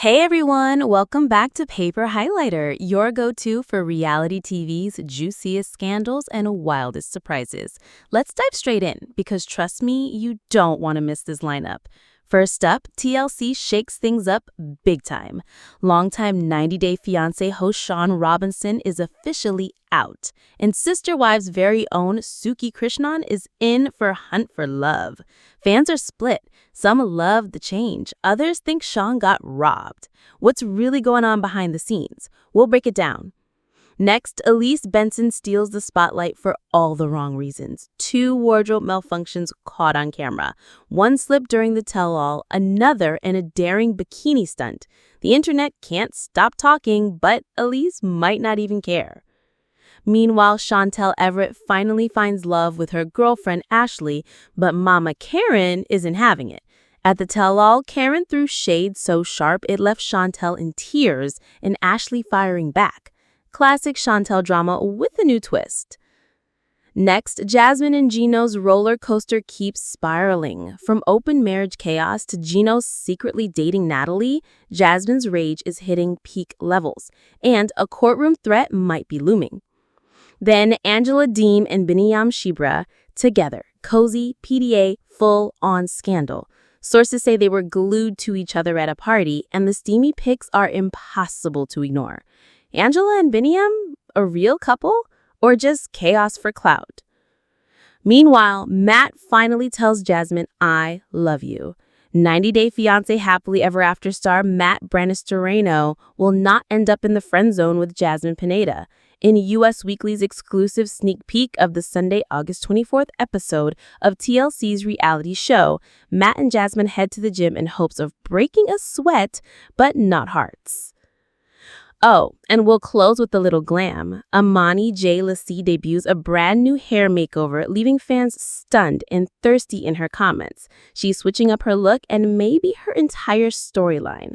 Hey everyone, welcome back to Paper Highlighter, your go-to for reality TV's juiciest scandals and wildest surprises. Let's dive straight in, because trust me, you don't want to miss this lineup. First up, TLC shakes things up big time. Longtime 90 Day Fiancé host Shaun Robinson is officially out, and Sister Wives' very own Suki Krishnan is in for Hunt for Love. Fans are split. Some love the change. Others think Shaun got robbed. What's really going on behind the scenes? We'll break it down. Next, Elise Benson steals the spotlight for all the wrong reasons. 2 wardrobe malfunctions caught on camera. One slip during the tell-all, another in a daring bikini stunt. The internet can't stop talking, but Elise might not even care. Meanwhile, Chantel Everett finally finds love with her girlfriend Ashley, but Mama Karen isn't having it. At the tell-all, Karen threw shade so sharp it left Chantel in tears and Ashley firing back. Classic Chantel drama with a new twist. Next, Jasmine and Gino's roller coaster keeps spiraling. From open marriage chaos to Gino secretly dating Natalie, Jasmine's rage is hitting peak levels, and a courtroom threat might be looming. Then Angela, Deem, and Biniyam Shibre together. Cozy, PDA, full-on scandal. Sources say they were glued to each other at a party, and the steamy pics are impossible to ignore. Angela and Binyam, a real couple? Or just chaos for clout? Meanwhile, Matt finally tells Jasmine, "I love you." 90 Day Fiancé happily ever after star Matt Brannistoreno will not end up in the friend zone with Jasmine Pineda. In US Weekly's exclusive sneak peek of the Sunday, August 24th episode of TLC's reality show, Matt and Jasmine head to the gym in hopes of breaking a sweat, but not hearts. Oh, and we'll close with a little glam. Amani Jlassi debuts a brand new hair makeover, leaving fans stunned and thirsty in her comments. She's switching up her look and maybe her entire storyline.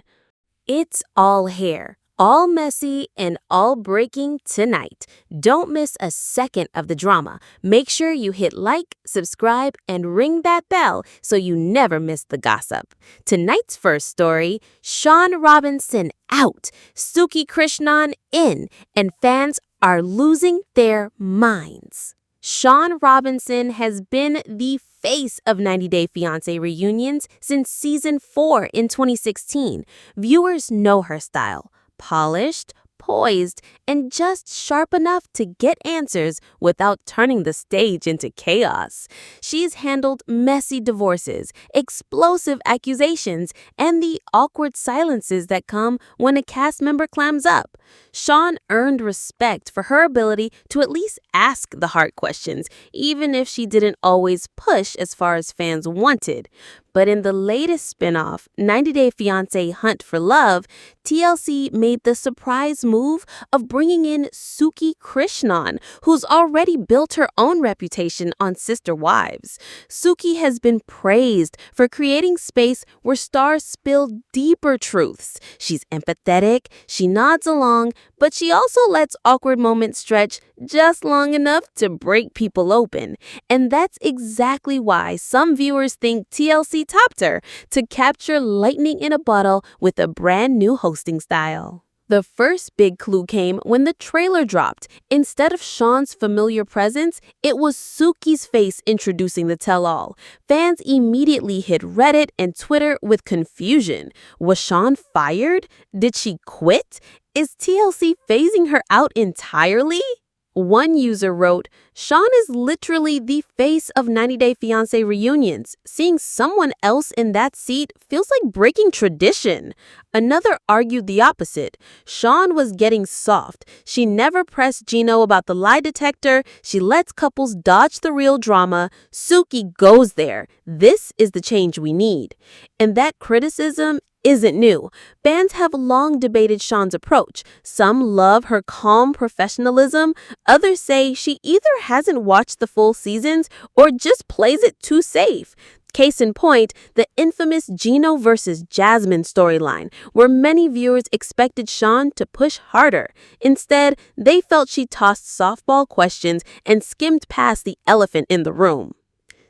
It's all hair, all messy and all breaking tonight. Don't miss a second of the drama. Make sure you hit like, subscribe, and ring that bell so you never miss the gossip. Tonight's first story, Shaun Robinson out, Suki Krishnan in, and fans are losing their minds. Shaun Robinson has been the face of 90 Day Fiancé reunions since season 4 in 2016. Viewers know her style. Polished, poised, and just sharp enough to get answers without turning the stage into chaos. She's handled messy divorces, explosive accusations, and the awkward silences that come when a cast member clams up. Shaun earned respect for her ability to at least ask the hard questions, even if she didn't always push as far as fans wanted. But in the latest spinoff, 90 Day Fiancé Hunt for Love, TLC made the surprise move of bringing in Suki Krishnan, who's already built her own reputation on Sister Wives. Suki has been praised for creating space where stars spill deeper truths. She's empathetic, she nods along, but she also lets awkward moments stretch just long enough to break people open. And that's exactly why some viewers think TLC topped her to capture lightning in a bottle with a brand new hosting style. The first big clue came when the trailer dropped. Instead of Shaun's familiar presence, it was Suki's face introducing the tell-all. Fans immediately hit Reddit and Twitter with confusion. Was Shaun fired? Did she quit? Is TLC phasing her out entirely? One user wrote, "Shaun is literally the face of 90 Day Fiancé reunions. Seeing someone else in that seat feels like breaking tradition." Another argued the opposite. Shaun was getting soft. She never pressed Gino about the lie detector. She lets couples dodge the real drama. Suki goes there. This is the change we need. And that criticism isn't new. Fans have long debated Shaun's approach. Some love her calm professionalism. Others say she either hasn't watched the full seasons or just plays it too safe. Case in point, the infamous Gino versus Jasmine storyline, where many viewers expected Shaun to push harder. Instead, they felt she tossed softball questions and skimmed past the elephant in the room.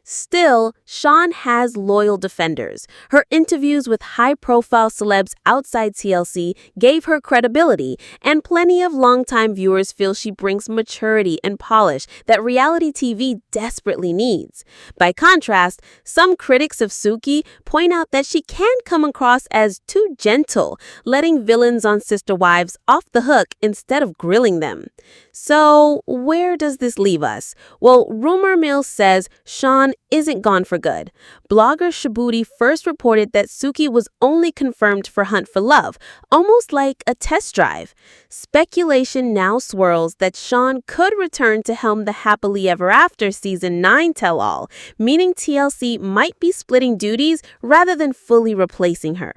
Still, Shaun has loyal defenders. Her interviews with high-profile celebs outside TLC gave her credibility, and plenty of longtime viewers feel she brings maturity and polish that reality TV desperately needs. By contrast, some critics of Suki point out that she can come across as too gentle, letting villains on Sister Wives off the hook instead of grilling them. So, where does this leave us? Well, rumor mill says Shaun isn't gone for good. Blogger Shabuti first reported that Suki was only confirmed for Hunt for Love, almost like a test drive. Speculation now swirls that Shaun could return to helm the Happily Ever After Season 9 tell-all, meaning TLC might be splitting duties rather than fully replacing her.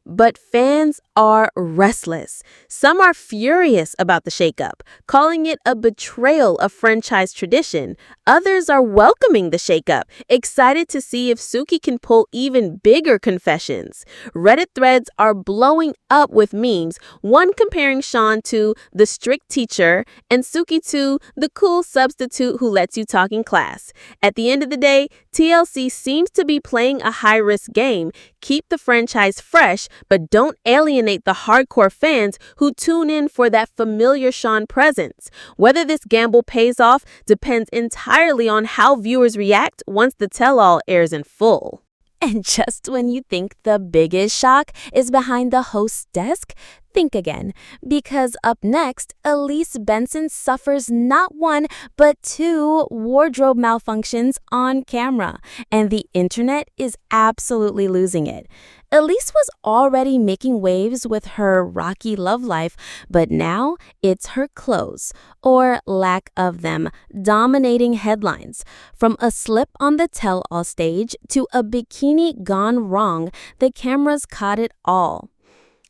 But fans are restless. Some are furious about the shakeup, calling it a betrayal of franchise tradition. Others are welcoming the shakeup, excited to see if Suki can pull even bigger confessions. Reddit threads are blowing up with memes, one comparing Shaun to the strict teacher and Suki to the cool substitute who lets you talk in class. At the end of the day, TLC seems to be playing a high-risk game. Keep the franchise fresh, but don't alienate the hardcore fans who tune in for that familiar Shaun presence. Whether this gamble pays off depends entirely on how viewers react once the tell-all airs in full. And just when you think the biggest shock is behind the host's desk, think again, because up next, Elise Benson suffers not one, but two wardrobe malfunctions on camera, and the internet is absolutely losing it. Elise was already making waves with her rocky love life, but now it's her clothes, or lack of them, dominating headlines. From a slip on the tell-all stage to a bikini gone wrong, the cameras caught it all.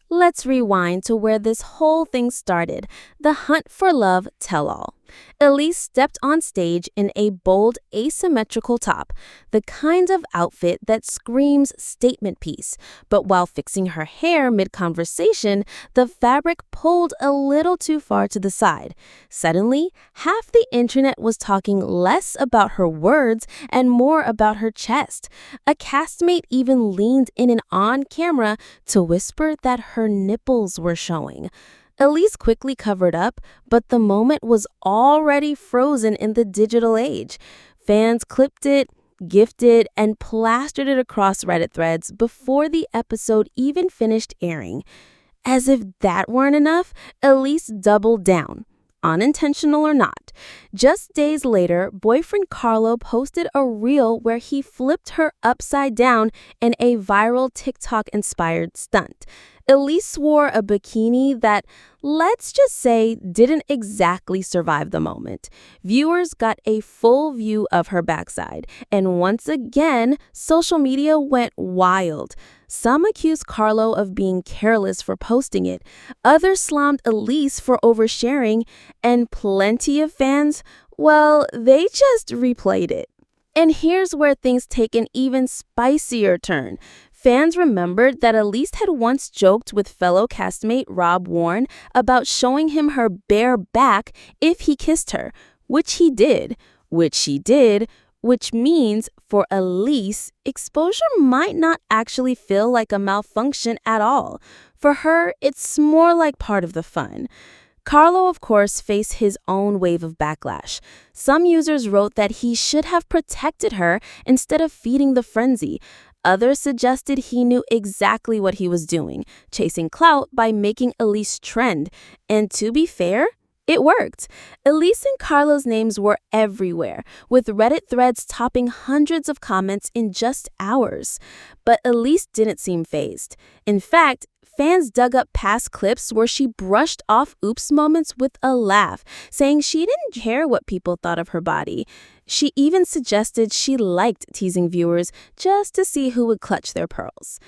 Let's rewind to where this whole thing started, the Hunt for Love tell-all. Elise stepped on stage in a bold, asymmetrical top, the kind of outfit that screams statement piece. But while fixing her hair mid-conversation, the fabric pulled a little too far to the side. Suddenly, half the internet was talking less about her words and more about her chest. A castmate even leaned in and on camera to whisper that her nipples were showing. Elise quickly covered up, but the moment was already frozen in the digital age. Fans clipped it, gifted, and plastered it across Reddit threads before the episode even finished airing. As if that weren't enough, Elise doubled down. Unintentional or not. Just days later, boyfriend Carlo posted a reel where he flipped her upside down in a viral TikTok-inspired stunt. Elise wore a bikini that, let's just say, didn't exactly survive the moment. Viewers got a full view of her backside, and once again, social media went wild. Some accused Carlo of being careless for posting it. Others slammed Elise for oversharing, and plenty of fans, well, they just replayed it. And here's where things take an even spicier turn. Fans remembered that Elise had once joked with fellow castmate Rob Warren about showing him her bare back if he kissed her, which he did, which she did, which means for Elise, exposure might not actually feel like a malfunction at all. For her, it's more like part of the fun. Carlo, of course, faced his own wave of backlash. Some users wrote that he should have protected her instead of feeding the frenzy. Others suggested he knew exactly what he was doing, chasing clout by making Elise trend. And to be fair, it worked. Elise and Carlo's names were everywhere, with Reddit threads topping hundreds of comments in just hours. But Elise didn't seem fazed. In fact, fans dug up past clips where she brushed off oops moments with a laugh, saying she didn't care what people thought of her body. She even suggested she liked teasing viewers just to see who would clutch their pearls.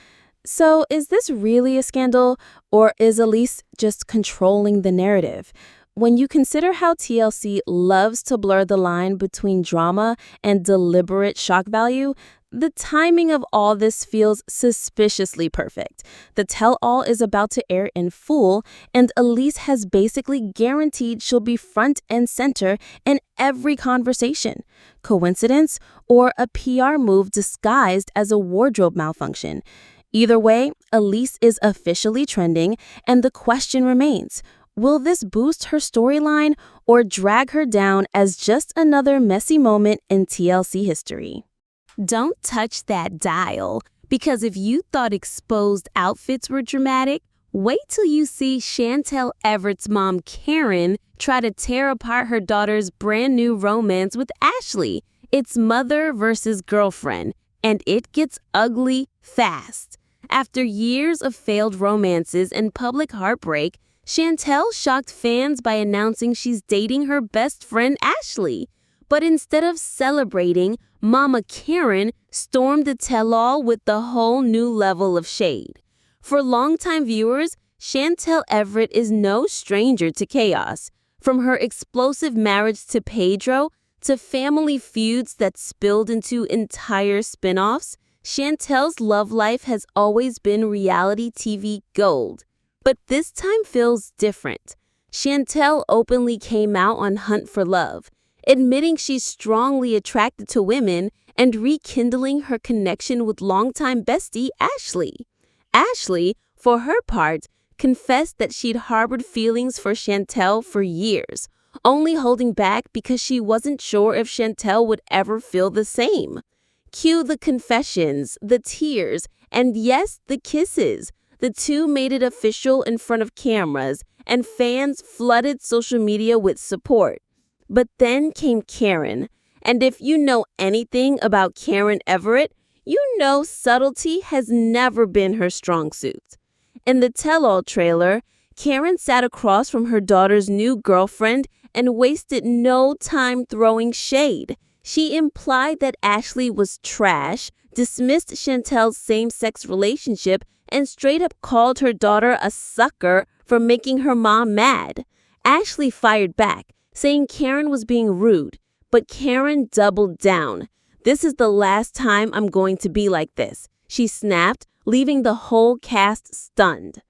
So is this really a scandal, or is Elise just controlling the narrative? When you consider how TLC loves to blur the line between drama and deliberate shock value, the timing of all this feels suspiciously perfect. The tell-all is about to air in full, and Elise has basically guaranteed she'll be front and center in every conversation. Coincidence or a PR move disguised as a wardrobe malfunction? Either way, Elise is officially trending, and the question remains, will this boost her storyline or drag her down as just another messy moment in TLC history? Don't touch that dial, because if you thought exposed outfits were dramatic, wait till you see Chantel Everett's mom, Karen, try to tear apart her daughter's brand new romance with Ashley. It's mother versus girlfriend, and it gets ugly fast. After years of failed romances and public heartbreak, Chantel shocked fans by announcing she's dating her best friend Ashley. But instead of celebrating, Mama Karen stormed the tell-all with the whole new level of shade. For longtime viewers, Chantel Everett is no stranger to chaos. From her explosive marriage to Pedro to family feuds that spilled into entire spin-offs, Chantel's love life has always been reality TV gold. But this time feels different. Chantel openly came out on Hunt for Love, admitting she's strongly attracted to women and rekindling her connection with longtime bestie Ashley. Ashley, for her part, confessed that she'd harbored feelings for Chantel for years, only holding back because she wasn't sure if Chantel would ever feel the same. Cue the confessions, the tears, and yes, the kisses. The two made it official in front of cameras, and fans flooded social media with support. But then came Karen, and if you know anything about Karen Everett, you know subtlety has never been her strong suit. In the tell-all trailer, Karen sat across from her daughter's new girlfriend and wasted no time throwing shade. She implied that Ashley was trash, dismissed Chantel's same-sex relationship, and straight up called her daughter a sucker for making her mom mad. Ashley fired back, saying Karen was being rude, but Karen doubled down. "This is the last time I'm going to be like this," she snapped, leaving the whole cast stunned.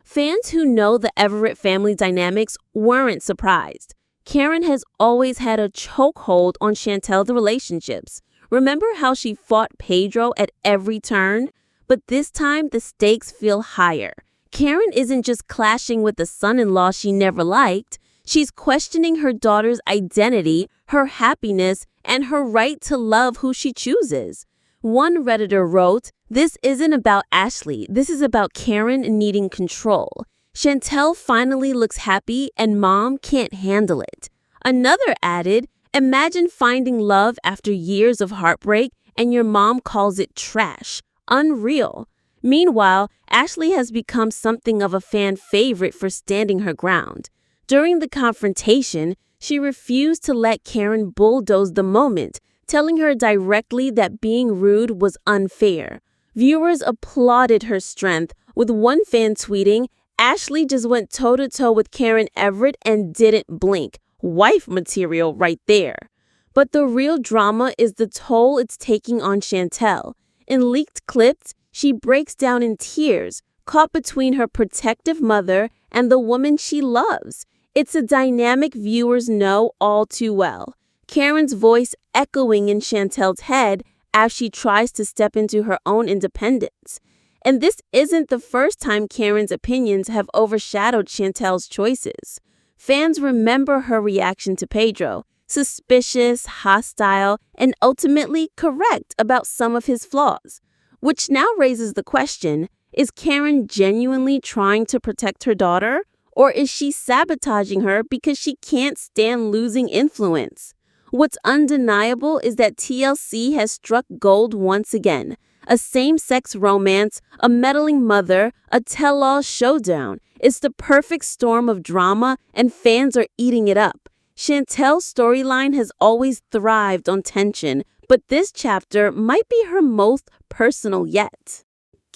Fans who know the Everett family dynamics weren't surprised. Karen has always had a chokehold on Chantel's relationships. Remember how she fought Pedro at every turn? But this time, the stakes feel higher. Karen isn't just clashing with the son-in-law she never liked. She's questioning her daughter's identity, her happiness, and her right to love who she chooses. One Redditor wrote, "This isn't about Ashley. This is about Karen needing control. Chantel finally looks happy and mom can't handle it." Another added, "Imagine finding love after years of heartbreak and your mom calls it trash. Unreal." Meanwhile, Ashley has become something of a fan favorite for standing her ground. During the confrontation, she refused to let Karen bulldoze the moment, telling her directly that being rude was unfair. Viewers applauded her strength, with one fan tweeting, "Ashley just went toe-to-toe with Karen Everett and didn't blink. Wife material right there." But the real drama is the toll it's taking on Chantel. In leaked clips, she breaks down in tears, caught between her protective mother and the woman she loves. It's a dynamic viewers know all too well. Karen's voice echoing in Chantel's head as she tries to step into her own independence. And this isn't the first time Karen's opinions have overshadowed Chantel's choices. Fans remember her reaction to Pedro, suspicious, hostile, and ultimately correct about some of his flaws. Which now raises the question, is Karen genuinely trying to protect her daughter? Or is she sabotaging her because she can't stand losing influence? What's undeniable is that TLC has struck gold once again. A same-sex romance, a meddling mother, a tell-all showdown. It's the perfect storm of drama, and fans are eating it up. Chantel's storyline has always thrived on tension, but this chapter might be her most personal yet.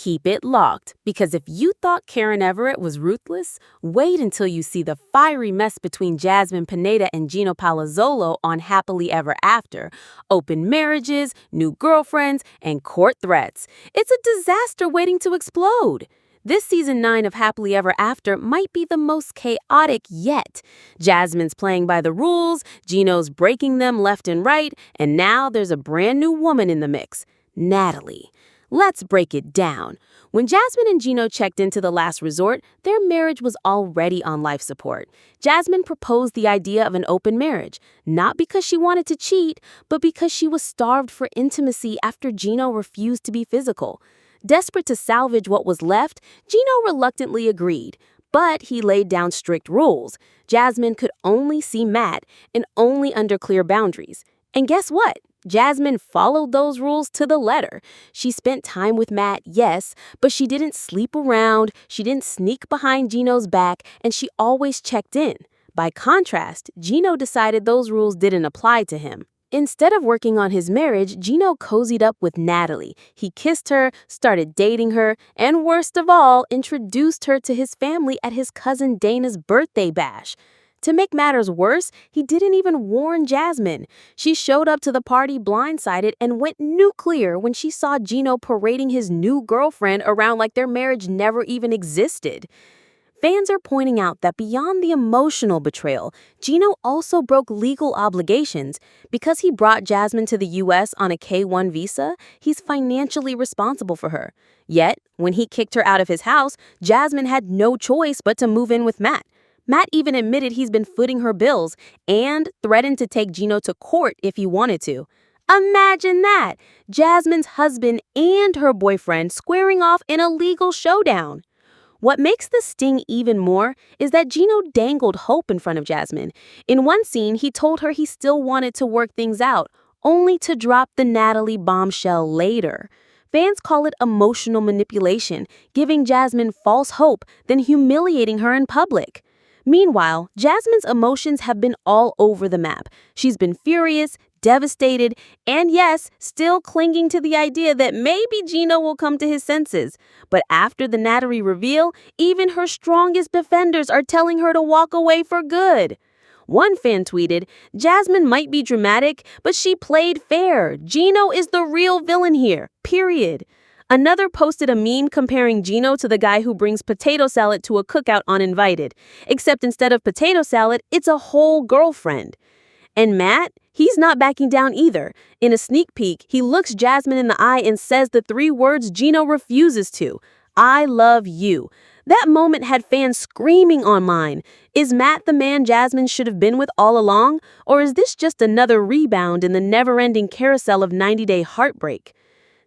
Keep it locked, because if you thought Karen Everett was ruthless, wait until you see the fiery mess between Jasmine Pineda and Gino Palazzolo on Happily Ever After. Open marriages, new girlfriends, and court threats. It's a disaster waiting to explode. This season 9 of Happily Ever After might be the most chaotic yet. Jasmine's playing by the rules, Gino's breaking them left and right, and now there's a brand new woman in the mix, Natalie. Let's break it down. When Jasmine and Gino checked into the last resort, their marriage was already on life support. Jasmine proposed the idea of an open marriage, not because she wanted to cheat, but because she was starved for intimacy after Gino refused to be physical. Desperate to salvage what was left, Gino reluctantly agreed, but he laid down strict rules. Jasmine could only see Matt, and only under clear boundaries. And guess what? Jasmine followed those rules to the letter. She spent time with Matt, yes, but she didn't sleep around, she didn't sneak behind Gino's back, and she always checked in. By contrast, Gino decided those rules didn't apply to him. Instead of working on his marriage, Gino cozied up with Natalie. He kissed her, started dating her, and worst of all, introduced her to his family at his cousin Dana's birthday bash. To make matters worse, he didn't even warn Jasmine. She showed up to the party blindsided and went nuclear when she saw Gino parading his new girlfriend around like their marriage never even existed. Fans are pointing out that beyond the emotional betrayal, Gino also broke legal obligations. Because he brought Jasmine to the U.S. on a K-1 visa, he's financially responsible for her. Yet, when he kicked her out of his house, Jasmine had no choice but to move in with Matt. Matt even admitted he's been footing her bills and threatened to take Gino to court if he wanted to. Imagine that! Jasmine's husband and her boyfriend squaring off in a legal showdown. What makes this sting even more is that Gino dangled hope in front of Jasmine. In one scene, he told her he still wanted to work things out, only to drop the Natalie bombshell later. Fans call it emotional manipulation, giving Jasmine false hope, then humiliating her in public. Meanwhile, Jasmine's emotions have been all over the map. She's been furious, devastated, and yes, still clinging to the idea that maybe Gino will come to his senses. But after the Natalie reveal, even her strongest defenders are telling her to walk away for good. One fan tweeted, "Jasmine might be dramatic, but she played fair. Gino is the real villain here, period." Another posted a meme comparing Gino to the guy who brings potato salad to a cookout uninvited, except instead of potato salad, it's a whole girlfriend. And Matt, he's not backing down either. In a sneak peek, he looks Jasmine in the eye and says the 3 words Gino refuses to: "I love you." That moment had fans screaming online. Is Matt the man Jasmine should have been with all along? Or is this just another rebound in the never-ending carousel of 90-day heartbreak?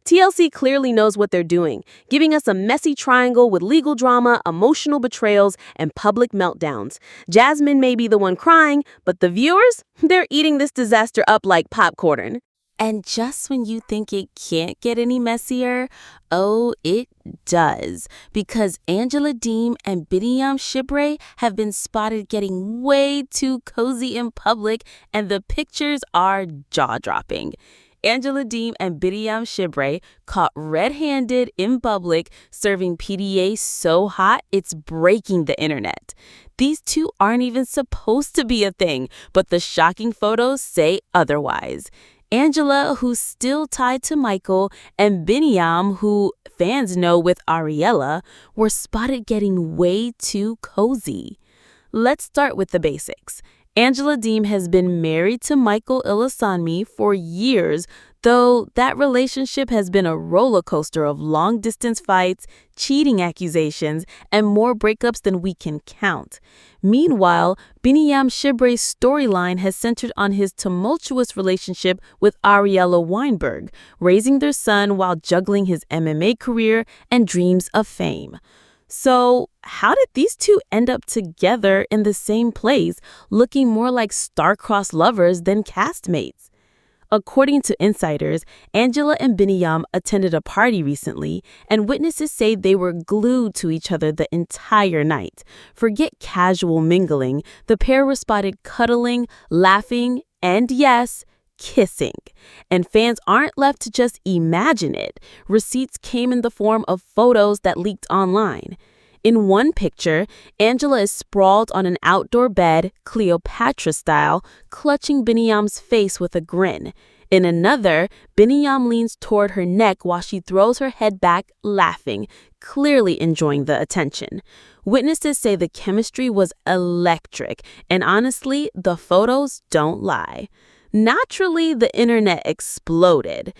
TLC clearly knows what they're doing, giving us a messy triangle with legal drama, emotional betrayals, and public meltdowns. Jasmine may be the one crying, but the viewers, they're eating this disaster up like popcorn. And just when you think it can't get any messier, oh, it does. Because Angela Deem and Biniyam Shibre have been spotted getting way too cozy in public, and the pictures are jaw-dropping. Angela Deem and Biniyam Shibre caught red-handed in public serving PDA so hot it's breaking the internet. These two aren't even supposed to be a thing, but the shocking photos say otherwise. Angela, who's still tied to Michael, and Binyam, who fans know with Ariella, were spotted getting way too cozy. Let's start with the basics. Angela Deem has been married to Michael Ilasanmi for years, though that relationship has been a roller coaster of long-distance fights, cheating accusations, and more breakups than we can count. Meanwhile, Biniyam Shibre's storyline has centered on his tumultuous relationship with Ariella Weinberg, raising their son while juggling his MMA career and dreams of fame. So, how did these two end up together in the same place, looking more like star-crossed lovers than castmates? According to insiders, Angela and Biniyam attended a party recently, and witnesses say they were glued to each other the entire night. Forget casual mingling, the pair were spotted cuddling, laughing, and yes, kissing. And fans aren't left to just imagine it. Receipts came in the form of photos that leaked online. In one picture, Angela is sprawled on an outdoor bed, Cleopatra style, clutching Biniyam's face with a grin. In another, Binyam leans toward her neck while she throws her head back, laughing, clearly enjoying the attention. Witnesses say the chemistry was electric, and honestly, the photos don't lie. Naturally, the internet exploded.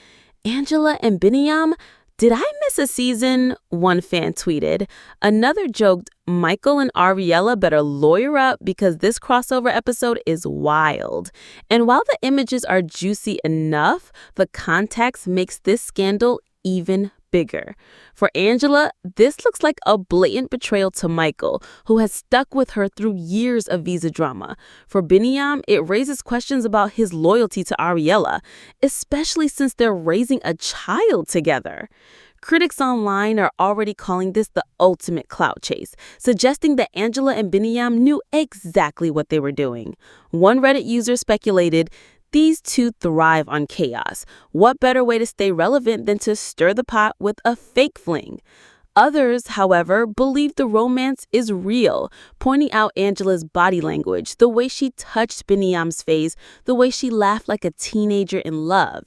Angela and Binyam, did I miss a season? One fan tweeted. Another joked, Michael and Ariella better lawyer up because this crossover episode is wild. And while the images are juicy enough, the context makes this scandal even bigger. For Angela, this looks like a blatant betrayal to Michael, who has stuck with her through years of visa drama. For Binyam, it raises questions about his loyalty to Ariella, especially since they're raising a child together. Critics online are already calling this the ultimate clout chase, suggesting that Angela and Binyam knew exactly what they were doing. One Reddit user speculated, these two thrive on chaos. What better way to stay relevant than to stir the pot with a fake fling? Others, however, believe the romance is real, pointing out Angela's body language, the way she touched Binyam's face, the way she laughed like a teenager in love.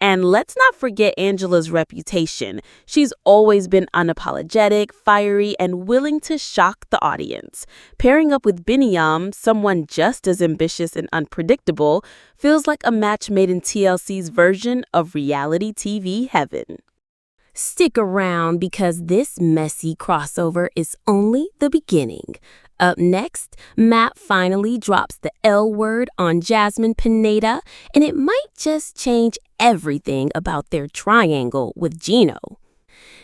And let's not forget Angela's reputation. She's always been unapologetic, fiery, and willing to shock the audience. Pairing up with Binyam, someone just as ambitious and unpredictable, feels like a match made in TLC's version of reality TV heaven. Stick around because this messy crossover is only the beginning. Up next, Matt finally drops the L word on Jasmine Pineda, and it might just change everything about their triangle with Gino.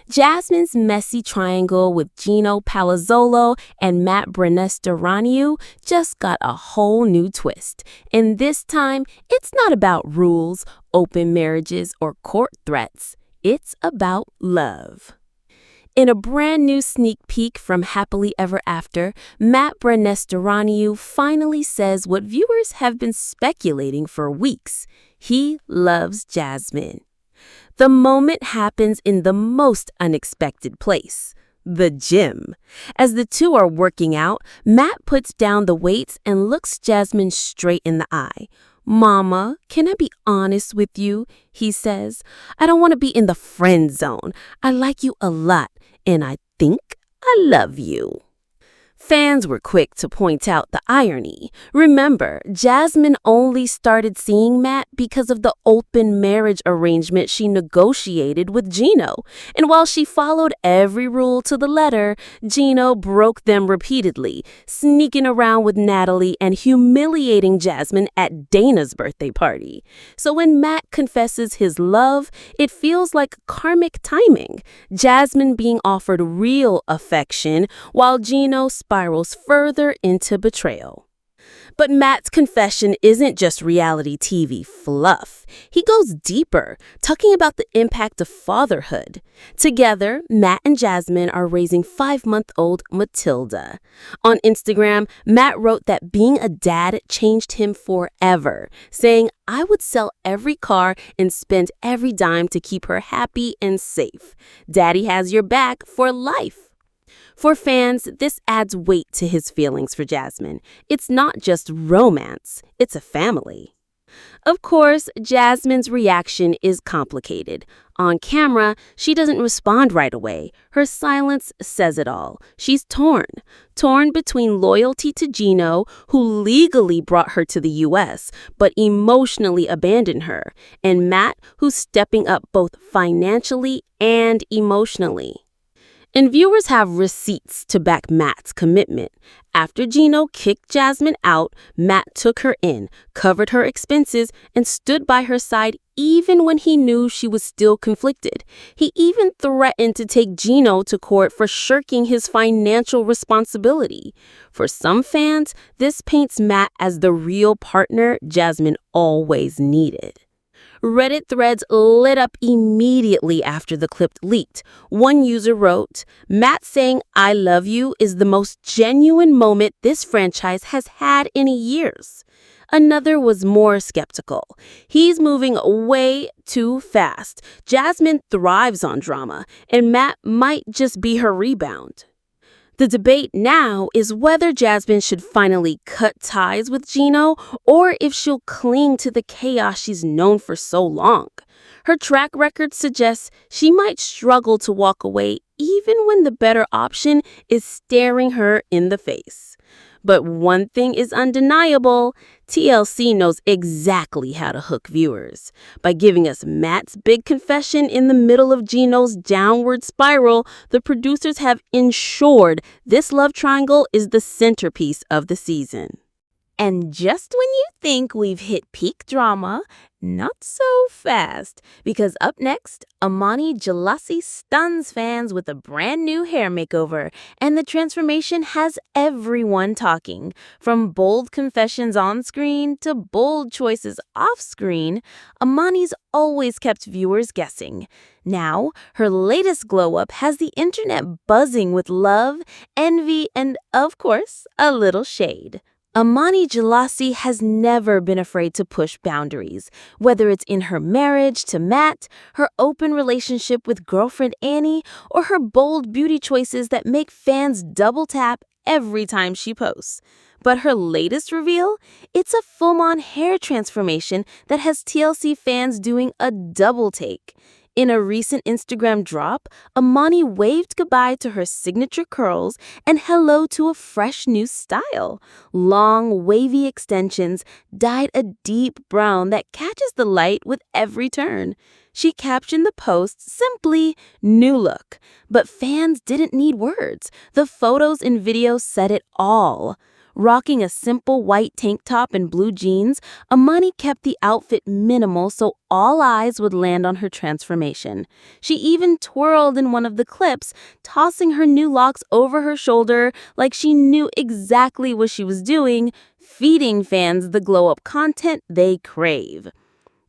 Jasmine's messy triangle with Gino Palazzolo and Matt Brenestoraniu just got a whole new twist. And this time, it's not about rules, open marriages, or court threats. It's about love. In a brand new sneak peek from Happily Ever After, Matt Brenestoraniu finally says what viewers have been speculating for weeks. He loves Jasmine. The moment happens in the most unexpected place, the gym. As the two are working out, Matt puts down the weights and looks Jasmine straight in the eye. Mama, can I be honest with you? He says. I don't want to be in the friend zone. I like you a lot, and I think I love you. Fans were quick to point out the irony. Remember, Jasmine only started seeing Matt because of the open marriage arrangement she negotiated with Gino. And while she followed every rule to the letter, Gino broke them repeatedly, sneaking around with Natalie and humiliating Jasmine at Dana's birthday party. So when Matt confesses his love, it feels like karmic timing. Jasmine being offered real affection, while Gino spirals further into betrayal. But Matt's confession isn't just reality TV fluff. He goes deeper, talking about the impact of fatherhood. Together, Matt and Jasmine are raising 5-month-old Matilda. On Instagram, Matt wrote that being a dad changed him forever, saying, I would sell every car and spend every dime to keep her happy and safe. Daddy has your back for life. For fans, this adds weight to his feelings for Jasmine. It's not just romance, it's a family. Of course, Jasmine's reaction is complicated. On camera, she doesn't respond right away. Her silence says it all. She's torn between loyalty to Gino, who legally brought her to the U.S., but emotionally abandoned her, and Matt, who's stepping up both financially and emotionally. And viewers have receipts to back Matt's commitment. After Gino kicked Jasmine out, Matt took her in, covered her expenses, and stood by her side even when he knew she was still conflicted. He even threatened to take Gino to court for shirking his financial responsibility. For some fans, this paints Matt as the real partner Jasmine always needed. Reddit threads lit up immediately after the clip leaked. One user wrote, Matt saying I love you is the most genuine moment this franchise has had in years. Another was more skeptical. He's moving way too fast. Jasmine thrives on drama, and Matt might just be her rebound. The debate now is whether Jasmine should finally cut ties with Gino or if she'll cling to the chaos she's known for so long. Her track record suggests she might struggle to walk away even when the better option is staring her in the face. But one thing is undeniable, TLC knows exactly how to hook viewers. By giving us Matt's big confession in the middle of Gino's downward spiral, the producers have ensured this love triangle is the centerpiece of the season. And just when you think we've hit peak drama, not so fast, because up next, Amani Jlassi stuns fans with a brand new hair makeover, and the transformation has everyone talking. From bold confessions on screen to bold choices off screen, Amani's always kept viewers guessing. Now, her latest glow-up has the internet buzzing with love, envy, and, of course, a little shade. Amani Jlassi has never been afraid to push boundaries, whether it's in her marriage to Matt, her open relationship with girlfriend Annie, or her bold beauty choices that make fans double tap every time she posts. But her latest reveal? It's a full-on hair transformation that has TLC fans doing a double take. In a recent Instagram drop, Ammani waved goodbye to her signature curls and hello to a fresh new style. Long, wavy extensions dyed a deep brown that catches the light with every turn. She captioned the post simply, "New look." But fans didn't need words. The photos and videos said it all. Rocking a simple white tank top and blue jeans, Ammani kept the outfit minimal so all eyes would land on her transformation. She even twirled in one of the clips, tossing her new locks over her shoulder like she knew exactly what she was doing, feeding fans the glow-up content they crave.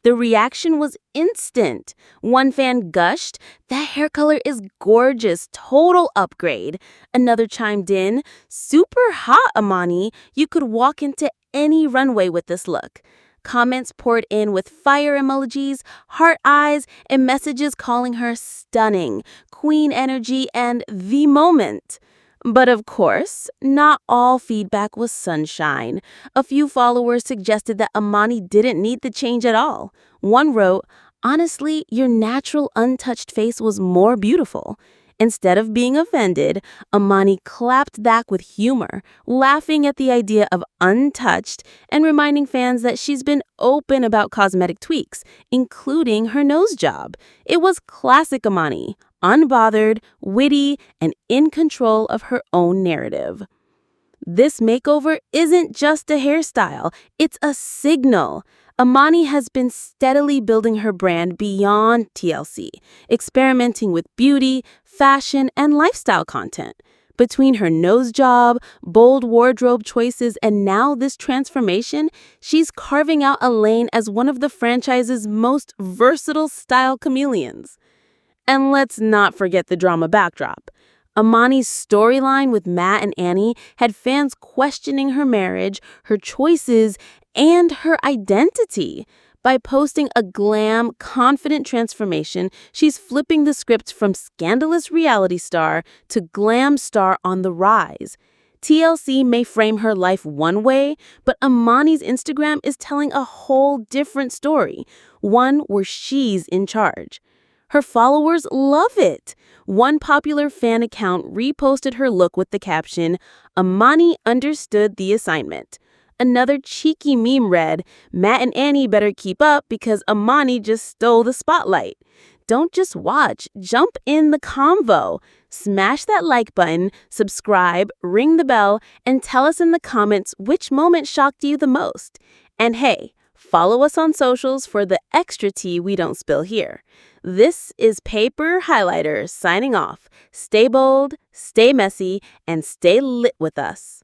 The reaction was instant. One fan gushed, "That hair color is gorgeous, total upgrade." Another chimed in, "Super hot, Ammani. You could walk into any runway with this look." Comments poured in with fire emojis, heart eyes, and messages calling her stunning, queen energy, and the moment. But of course, not all feedback was sunshine. A few followers suggested that Ammani didn't need the change at all. One wrote, "Honestly, your natural untouched face was more beautiful." Instead of being offended, Ammani clapped back with humor, laughing at the idea of untouched and reminding fans that she's been open about cosmetic tweaks, including her nose job. It was classic Ammani, unbothered, witty, and in control of her own narrative. This makeover isn't just a hairstyle, it's a signal. Ammani has been steadily building her brand beyond TLC, experimenting with beauty, fashion, and lifestyle content. Between her nose job, bold wardrobe choices, and now this transformation, she's carving out a lane as one of the franchise's most versatile style chameleons. And let's not forget the drama backdrop. Ammani's storyline with Matt and Annie had fans questioning her marriage, her choices, and her identity. By posting a glam, confident transformation, she's flipping the script from scandalous reality star to glam star on the rise. TLC may frame her life one way, but Ammani's Instagram is telling a whole different story, one where she's in charge. Her followers love it. One popular fan account reposted her look with the caption, "Ammani understood the assignment." Another cheeky meme read, "Matt and Annie better keep up because Ammani just stole the spotlight." Don't just watch, jump in the convo. Smash that like button, subscribe, ring the bell, and tell us in the comments which moment shocked you the most. And hey, follow us on socials for the extra tea we don't spill here. This is Paper Highlighter signing off. Stay bold, stay messy, and stay lit with us.